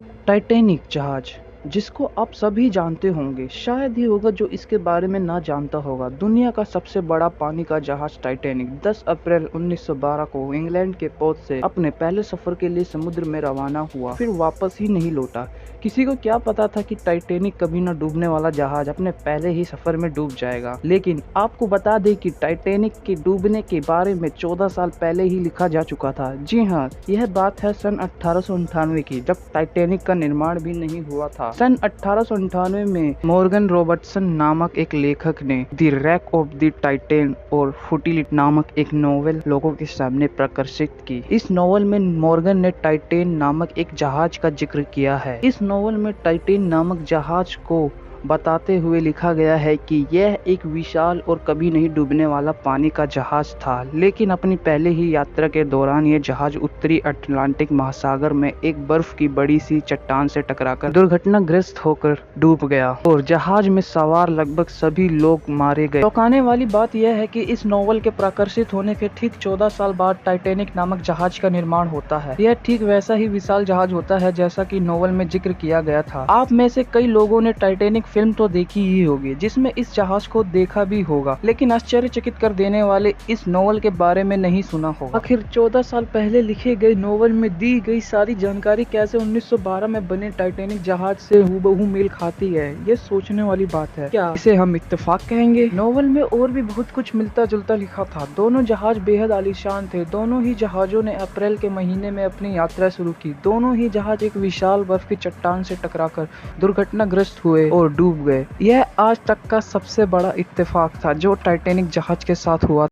Titanic जहाज, जिसको आप सभी जानते होंगे, शायद ही होगा जो इसके बारे में ना जानता होगा। दुनिया का सबसे बड़ा पानी का जहाज टाइटैनिक 10 अप्रैल 1912 को इंग्लैंड के पोर्ट से अपने पहले सफर के लिए समुद्र में रवाना हुआ, फिर वापस ही नहीं लौटा। किसी को क्या पता था कि टाइटैनिक कभी न डूबने वाला जहाज अपने पहले ही सफर में डूब जाएगा। लेकिन आपको बता दें कि टाइटैनिक के डूबने के बारे में 14 साल पहले ही लिखा जा चुका था। जी हाँ, यह बात है सन 1898 की, जब टाइटैनिक का निर्माण भी नहीं हुआ था। सन 1898 में मॉर्गन रॉबर्टसन नामक एक लेखक ने द रैक ऑफ द टाइटैन और फुटिलिट नामक एक नॉवेल लोगों के सामने प्रकाशित की। इस नॉवेल में मॉर्गन ने टाइटैन नामक एक जहाज का जिक्र किया है। इस नॉवेल में टाइटैन नामक जहाज को बताते हुए लिखा गया है कि यह एक विशाल और कभी नहीं डूबने वाला पानी का जहाज था, लेकिन अपनी पहले ही यात्रा के दौरान यह जहाज उत्तरी अटलांटिक महासागर में एक बर्फ की बड़ी सी चट्टान से टकराकर दुर्घटनाग्रस्त होकर डूब गया और जहाज में सवार लगभग सभी लोग मारे गए। चौंकाने वाली बात यह है कि इस नॉवल के प्रकाशित होने के ठीक 14 साल बाद टाइटैनिक नामक जहाज का निर्माण होता है। यह ठीक वैसा ही विशाल जहाज होता है जैसा कि नॉवल में जिक्र किया गया था। आप में से कई लोगों ने टाइटैनिक फिल्म तो देखी ही होगी, जिसमें इस जहाज को देखा भी होगा, लेकिन आश्चर्यचकित कर देने वाले इस नॉवल के बारे में नहीं सुना होगा। आखिर 14 साल पहले लिखे गए नॉवल में दी गई सारी जानकारी कैसे 1912 में बने टाइटैनिक जहाज से हूबहू मेल खाती है, ये सोचने वाली बात है। क्या इसे हम इत्तेफाक कहेंगे? नॉवल में और भी बहुत कुछ मिलता जुलता लिखा था। दोनों जहाज बेहद आलीशान थे। दोनों ही जहाजों ने अप्रैल के महीने में अपनी यात्रा शुरू की। दोनों ही जहाज एक विशाल बर्फ की चट्टान से टकराकर दुर्घटनाग्रस्त हुए और डूब गए। यह आज तक का सबसे बड़ा इत्तेफाक था जो टाइटैनिक जहाज के साथ हुआ।